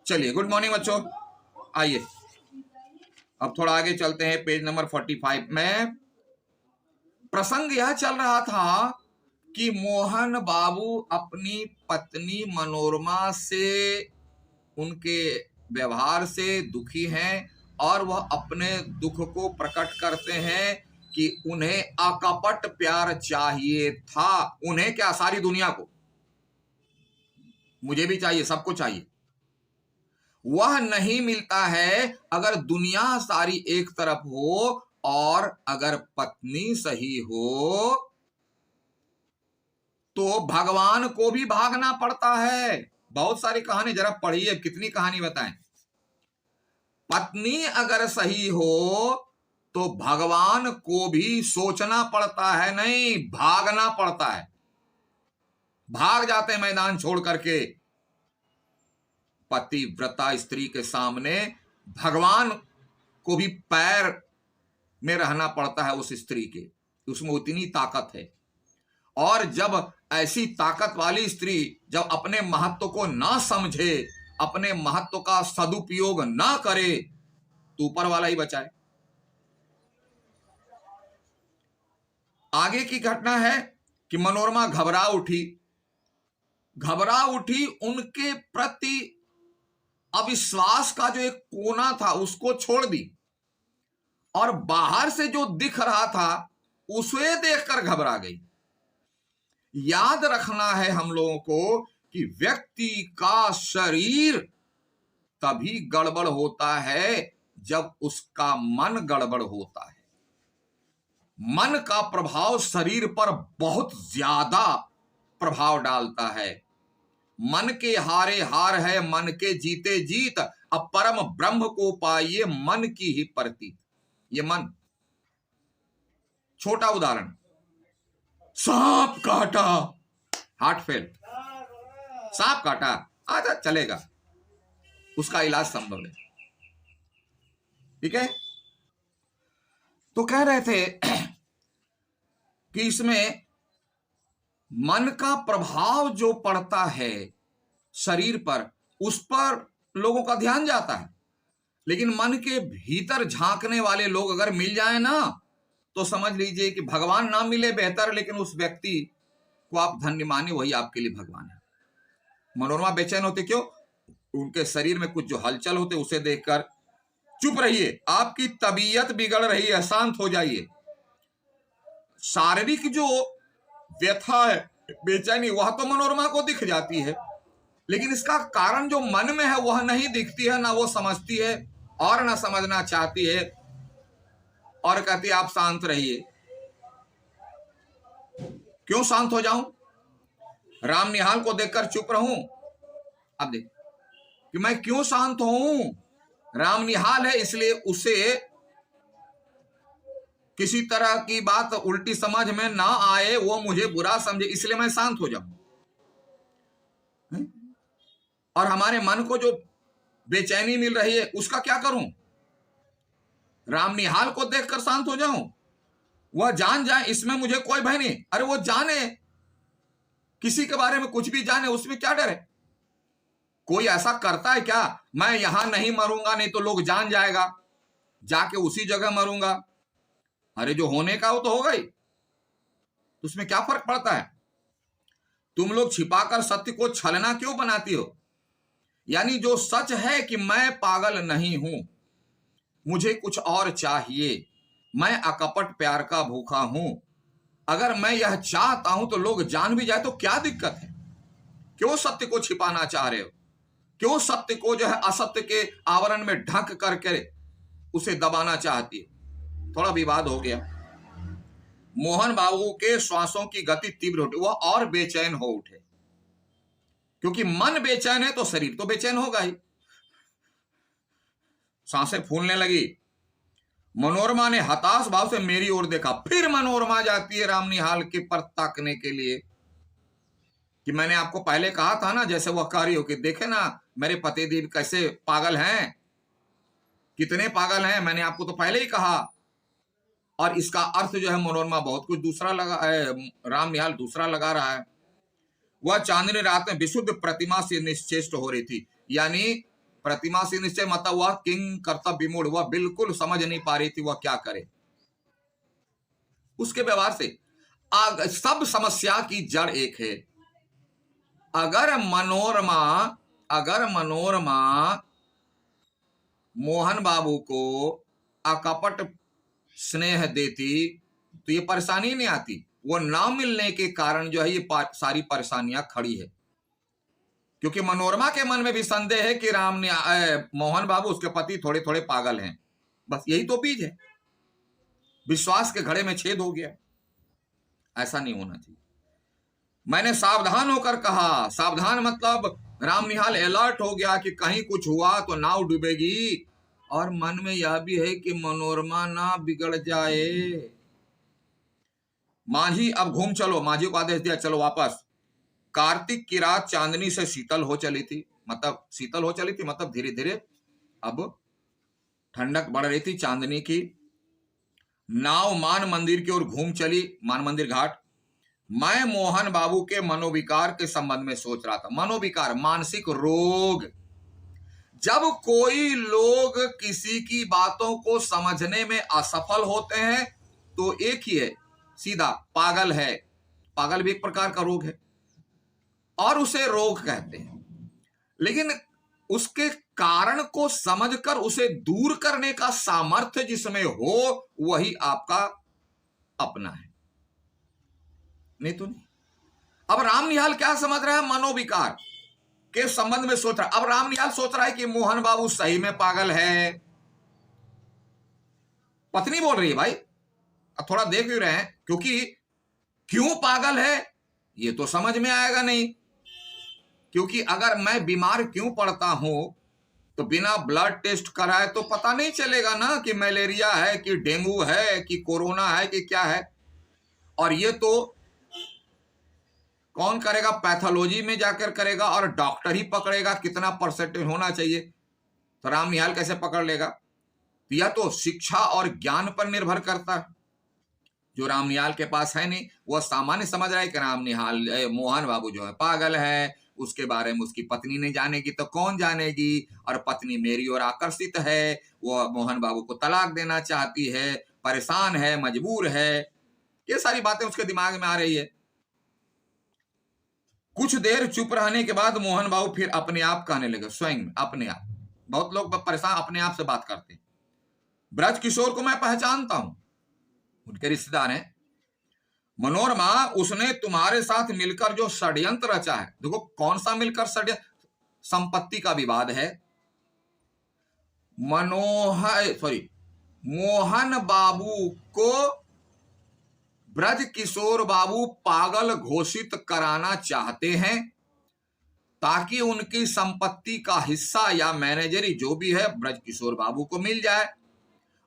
चलिए, good morning बच्चों। आइए अब थोड़ा आगे चलते हैं। पेज नंबर 45 में प्रसंग यह चल रहा था कि मोहन बाबू अपनी पत्नी मनोरमा से, उनके व्यवहार से दुखी हैं और वह अपने दुख को प्रकट करते हैं कि उन्हें अकपट प्यार चाहिए था। उन्हें क्या, सारी दुनिया को, मुझे भी चाहिए, सबको चाहिए, वह नहीं मिलता है। अगर दुनिया सारी एक तरफ हो और अगर पत्नी सही हो तो भगवान को भी भागना पड़ता है। बहुत सारी कहानी जरा पढ़िए, कितनी कहानी बताएं। पत्नी अगर सही हो तो भगवान को भी सोचना पड़ता है, नहीं भागना पड़ता है। भाग जाते हैं मैदान छोड़ करके। पतिव्रता स्त्री के सामने भगवान को भी पैर में रहना पड़ता है उस स्त्री के, उसमें उतनी ताकत है। और जब ऐसी ताकत वाली स्त्री जब अपने महत्व को ना समझे, अपने महत्व का सदुपयोग ना करे तो ऊपर वाला ही बचाए। आगे की घटना है कि मनोरमा घबरा उठी। उनके प्रति अविश्वास का जो एक कोना था उसको छोड़ दी और बाहर से जो दिख रहा था उसे देखकर घबरा गई। याद रखना है हम लोगों को कि व्यक्ति का शरीर तभी गड़बड़ होता है जब उसका मन गड़बड़ होता है। मन का प्रभाव शरीर पर बहुत ज्यादा प्रभाव डालता है। मन के हारे हार है, मन के जीते जीत। अब परम ब्रह्म को पाइए मन की ही प्रतीत। ये मन, छोटा उदाहरण, सांप काटा, हार्ट फेल, सांप काटा, आजा चलेगा, उसका इलाज संभव है। ठीक है, तो कह रहे थे कि इसमें मन का प्रभाव जो पड़ता है शरीर पर, उस पर लोगों का ध्यान जाता है। लेकिन मन के भीतर झांकने वाले लोग अगर मिल जाए ना तो समझ लीजिए कि भगवान ना मिले बेहतर, लेकिन उस व्यक्ति को आप धन्य माने, वही आपके लिए भगवान है। मनोरमा बेचैन होते क्यों? उनके शरीर में कुछ जो हलचल होते उसे देखकर। चुप रहिए, आपकी तबीयत बिगड़ रही है, शांत हो जाइए। शारीरिक जो व्यथा है, बेचैनी, वह तो मनोरमा को दिख जाती है, लेकिन इसका कारण जो मन में है वह नहीं दिखती है, ना वो समझती है और ना समझना चाहती है, और कहती है आप शांत रहिए। क्यों शांत हो जाऊं? राम निहाल को देखकर चुप रहूं? अब देख कि मैं क्यों शांत हूं। राम निहाल है इसलिए उसे किसी तरह की बात उल्टी समझ में ना आए, वो मुझे बुरा समझे, इसलिए मैं शांत हो जाऊं। और हमारे मन को जो बेचैनी मिल रही है उसका क्या करूं? राम निहाल को देखकर शांत हो जाऊं? वह जान जाए इसमें मुझे कोई भय नहीं। अरे वो जाने, किसी के बारे में कुछ भी जाने, उसमें क्या डर है? कोई ऐसा करता है क्या? मैं यहां नहीं मरूंगा, नहीं तो लोग जान जाएगा, जाके उसी जगह मरूंगा। अरे जो होने का वो तो हो गई, तो उसमें क्या फर्क पड़ता है? तुम लोग छिपाकर सत्य को छलना क्यों बनाती हो? यानी जो सच है कि मैं पागल नहीं हूं, मुझे कुछ और चाहिए, मैं अकपट प्यार का भूखा हूं। अगर मैं यह चाहता हूं तो लोग जान भी जाए तो क्या दिक्कत है? क्यों सत्य को छिपाना चाह रहे हो? क्यों सत्य को जो है असत्य के आवरण में ढक करके उसे दबाना चाहती है? थोड़ा विवाद हो गया। मोहन बाबू के श्वासों की गति तीव्र उठी, वह और बेचैन हो उठे, क्योंकि मन बेचैन है तो शरीर तो बेचैन होगा ही। सांसें फूलने लगी। मनोरमा ने हताश भाव से मेरी ओर देखा। फिर मनोरमा जाती है राम निहाल के पर ताकने के लिए कि मैंने आपको पहले कहा था ना, जैसे वह कह रही हो कि देखे ना मेरे पतिदेव कैसे पागल हैं, कितने पागल हैं, मैंने आपको तो पहले ही कहा। और इसका अर्थ जो है मनोरमा बहुत कुछ दूसरा लगा है, राम निहाल दूसरा लगा रहा है। वह चांदनी रात में विशुद्ध प्रतिमा से निश्चेष्ट हो रही थी, यानी प्रतिमा से निश्चय मत हुआ, किंग कर्तव्य विमूढ़, वह बिल्कुल समझ नहीं पा रही थी वह क्या करे। उसके व्यवहार से सब समस्या की जड़ एक है। अगर मनोरमा मोहन बाबू को अकपट स्नेह देती तो ये परेशानी नहीं आती। वो ना मिलने के कारण जो है ये सारी परेशानियां खड़ी है, क्योंकि मनोरमा के मन में भी संदेह है कि मोहन बाबू उसके पति थोड़े थोड़े पागल हैं। बस यही तो बीज है, विश्वास के घड़े में छेद हो गया। ऐसा नहीं होना चाहिए। मैंने सावधान होकर कहा, सावधान मतलब रामनिहाल अलर्ट हो गया कि कहीं कुछ हुआ तो नाव डूबेगी, और मन में यह भी है कि मनोरमा ना बिगड़ जाए। माझी अब घूम चलो, माझी को आदेश दिया चलो वापस। कार्तिक की रात चांदनी से शीतल हो चली थी, मतलब धीरे धीरे अब ठंडक बढ़ रही थी चांदनी की। नाव मान मंदिर की ओर घूम चली, मान मंदिर घाट। मैं मोहन बाबू के मनोविकार के संबंध में सोच रहा था। मनोविकार मानसिक रोग। जब कोई लोग किसी की बातों को समझने में असफल होते हैं तो एक ही है, सीधा पागल है। पागल भी एक प्रकार का रोग है और उसे रोग कहते हैं। लेकिन उसके कारण को समझकर उसे दूर करने का सामर्थ्य जिसमें हो वही आपका अपना है, नहीं तो नहीं। अब रामनिहाल क्या समझ रहा है? मनोविकार के संबंध में सोच रहा है। अब रामनिहाल सोच रहा है कि मोहन बाबू सही में पागल है। पत्नी बोल रही है भाई अब थोड़ा देख भी रहे हैं, क्योंकि क्यों पागल है ये तो समझ में आएगा नहीं। क्योंकि अगर मैं बीमार क्यों पड़ता हूं तो बिना ब्लड टेस्ट कराए तो पता नहीं चलेगा ना कि मलेरिया है कि डेंगू है कि कोरोना है कि क्या है। और ये तो कौन करेगा? पैथोलॉजी में जाकर करेगा और डॉक्टर ही पकड़ेगा कितना परसेंटेज होना चाहिए। तो रामनिहाल कैसे पकड़ लेगा? यह तो शिक्षा और ज्ञान पर निर्भर करता है, जो रामनिहाल के पास है नहीं। वह सामान्य समझ रहा है कि रामनिहाल मोहन बाबू जो है पागल है, उसके बारे में उसकी पत्नी नहीं जानेगी तो कौन जानेगी, और पत्नी मेरी ओर आकर्षित है, वह मोहन बाबू को तलाक देना चाहती है, परेशान है, मजबूर है। ये सारी बातें उसके दिमाग में आ रही है। कुछ देर चुप रहने के बाद मोहन बाबू फिर अपने आप कहने लगे, स्वयं में अपने आप। बहुत लोग परेशान अपने आप से बात करते हैं। ब्रज किशोर को मैं पहचानता हूं, उनके रिश्तेदार हैं। मनोरमा, उसने तुम्हारे साथ मिलकर जो षड्यंत्र रचा है, देखो कौन सा मिलकर षड्यंत्र? संपत्ति का विवाद है। मोहन बाबू को ब्रज किशोर बाबू पागल घोषित कराना चाहते हैं ताकि उनकी संपत्ति का हिस्सा या मैनेजरी जो भी है ब्रज किशोर बाबू को मिल जाए।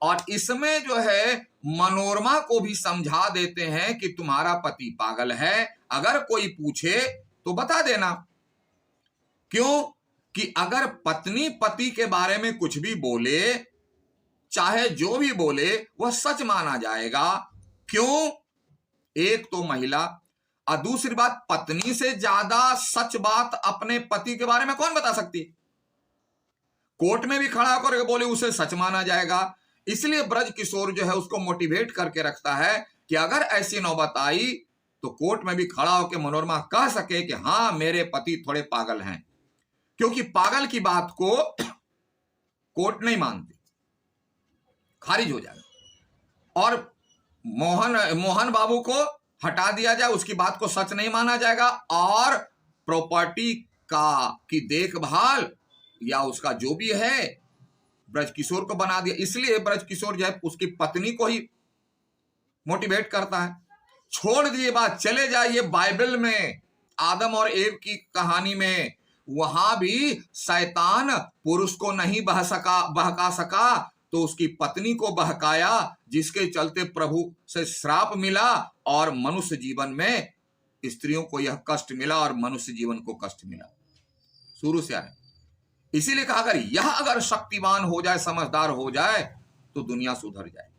और इसमें जो है मनोरमा को भी समझा देते हैं कि तुम्हारा पति पागल है, अगर कोई पूछे तो बता देना। क्यों? कि अगर पत्नी पति के बारे में कुछ भी बोले, चाहे जो भी बोले, वह सच माना जाएगा। क्यों? एक तो महिला, और दूसरी बात पत्नी से ज्यादा सच बात अपने पति के बारे में कौन बता सकती? कोर्ट में भी खड़ा होकर बोले उसे सच माना जाएगा। इसलिए ब्रज किशोर जो है उसको मोटिवेट करके रखता है कि अगर ऐसी नौबत आई तो कोर्ट में भी खड़ा होकर मनोरमा कह सके कि हाँ मेरे पति थोड़े पागल हैं, क्योंकि पागल की बात को कोर्ट नहीं मानती, खारिज हो जाएगा। और मोहन बाबू को हटा दिया जाए, उसकी बात को सच नहीं माना जाएगा, और प्रॉपर्टी की देखभाल या उसका जो भी है ब्रज किशोर को बना दिया। इसलिए ब्रज किशोर जो है उसकी पत्नी को ही मोटिवेट करता है, छोड़ दिए बात, चले जाइए बाइबल में आदम और एव की कहानी में, वहां भी शैतान पुरुष को नहीं बहका सका तो उसकी पत्नी को बहकाया, जिसके चलते प्रभु से श्राप मिला और मनुष्य जीवन में स्त्रियों को यह कष्ट मिला और मनुष्य जीवन को कष्ट मिला शुरू से आए। इसीलिए कहा अगर शक्तिवान हो जाए, समझदार हो जाए तो दुनिया सुधर जाए।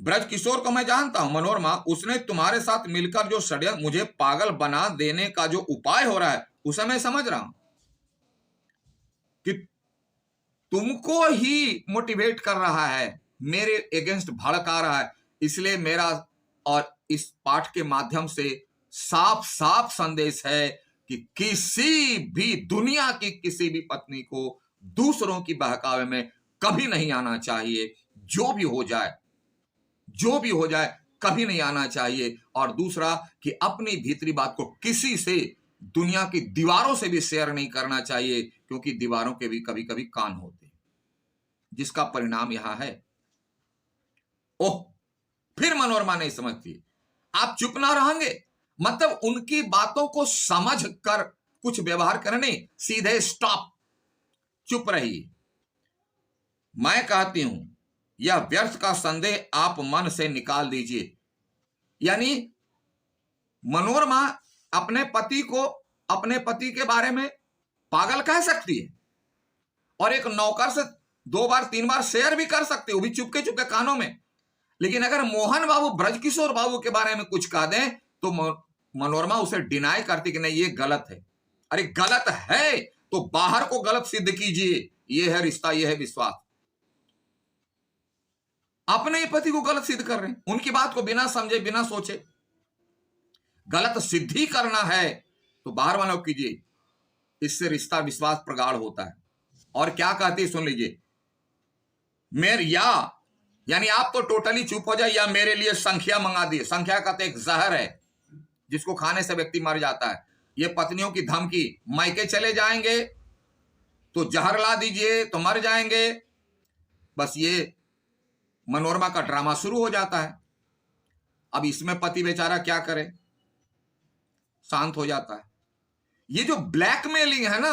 ब्रज किशोर को मैं जानता हूं, मनोरमा, उसने तुम्हारे साथ मिलकर जो षड्यंत्र, मुझे पागल बना देने का जो उपाय हो रहा है उसे मैं समझ रहा हूं। तुमको ही मोटिवेट कर रहा है, मेरे अगेंस्ट भड़का रहा है। इसलिए मेरा और इस पाठ के माध्यम से साफ साफ संदेश है कि किसी भी दुनिया की किसी भी पत्नी को दूसरों की बहकावे में कभी नहीं आना चाहिए। जो भी हो जाए, जो भी हो जाए, कभी नहीं आना चाहिए। और दूसरा कि अपनी भीतरी बात को किसी से, दुनिया की दीवारों से भी शेयर नहीं करना चाहिए, क्योंकि दीवारों के भी कभी कभी कान होते हैं, जिसका परिणाम यहां है। ओह, फिर मनोरमा नहीं समझती। आप चुप ना रहेंगे, मतलब उनकी बातों को समझ कर कुछ व्यवहार करने, सीधे स्टॉप, चुप रहिए। मैं कहती हूं यह व्यर्थ का संदेह आप मन से निकाल दीजिए। यानी मनोरमा अपने पति को, अपने पति के बारे में पागल कह सकती है, और एक नौकर से 2 बार 3 बार शेयर भी कर सकती है, वो भी चुपके चुपके कानों में। लेकिन अगर मोहन बाबू, ब्रजकिशोर बाबू के बारे में कुछ कह दें तो मनोरमा उसे डिनाई करती कि नहीं, ये गलत है। अरे गलत है तो बाहर को गलत सिद्ध कीजिए। ये है रिश्ता, ये है विश्वास। अपने ही पति को गलत सिद्ध कर रहे हैं, उनकी बात को बिना समझे, बिना सोचे गलत सिद्धि करना है तो बाहर वालों कीजिए। इससे रिश्ता, विश्वास प्रगाढ़ होता है। और क्या कहती है सुन लीजिए, यानी आप तो टोटली चुप हो जाए, या मेरे लिए संख्या मंगा दिए। संख्या का तो एक जहर है जिसको खाने से व्यक्ति मर जाता है। ये पत्नियों की धमकी, मायके चले जाएंगे तो जहर ला दीजिए तो मर जाएंगे। बस ये मनोरमा का ड्रामा शुरू हो जाता है। अब इसमें पति बेचारा क्या करे, शांत हो जाता है। ये जो ब्लैकमेलिंग है ना,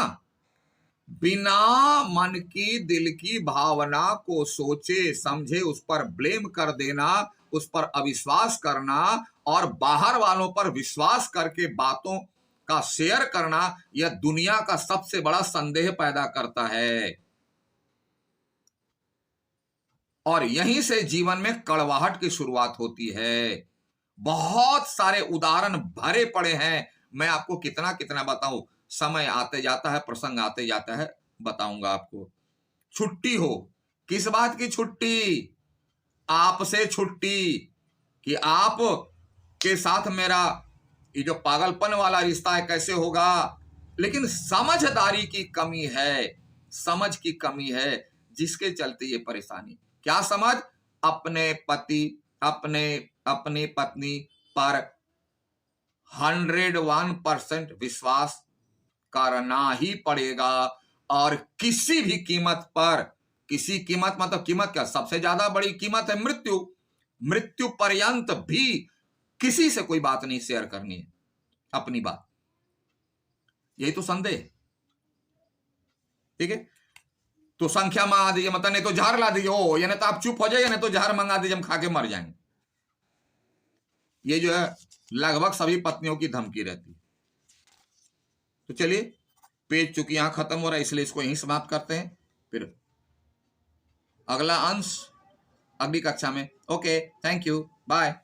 बिना मन की, दिल की भावना को सोचे समझे उस पर ब्लेम कर देना, उस पर अविश्वास करना और बाहर वालों पर विश्वास करके बातों का शेयर करना, यह दुनिया का सबसे बड़ा संदेह पैदा करता है। और यहीं से जीवन में कड़वाहट की शुरुआत होती है। बहुत सारे उदाहरण भरे पड़े हैं, मैं आपको कितना कितना बताऊं। समय आते जाता है, प्रसंग आते जाता है, बताऊंगा आपको। छुट्टी हो, किस बात की छुट्टी? आपसे छुट्टी, कि आप के साथ मेरा ये जो पागलपन वाला रिश्ता है कैसे होगा। लेकिन समझदारी की कमी है, समझ की कमी है, जिसके चलते ये परेशानी। क्या समझ? अपने पति, अपनी पत्नी पर 101% विश्वास करना ही पड़ेगा। और किसी भी कीमत पर, किसी कीमत, मतलब कीमत क्या, सबसे ज्यादा बड़ी कीमत है मृत्यु। मृत्यु पर्यंत भी किसी से कोई बात नहीं शेयर करनी है, अपनी बात। यही तो संदेह, ठीक है। तो संख्या मंगा दीजिए, मतलब नहीं तो जहर ला दीजिए। ओ, यानी तो आप चुप हो जाइए, नहीं तो जहर मंगा दीजिए, हम खा के मर जाएंगे। ये जो है लगभग सभी पत्नियों की धमकी रहती है। तो चलिए, पेज चूंकि यहां खत्म हो रहा है इसलिए इसको यहीं समाप्त करते हैं। फिर अगला अंश अगली कक्षा में। Okay, thank you, bye.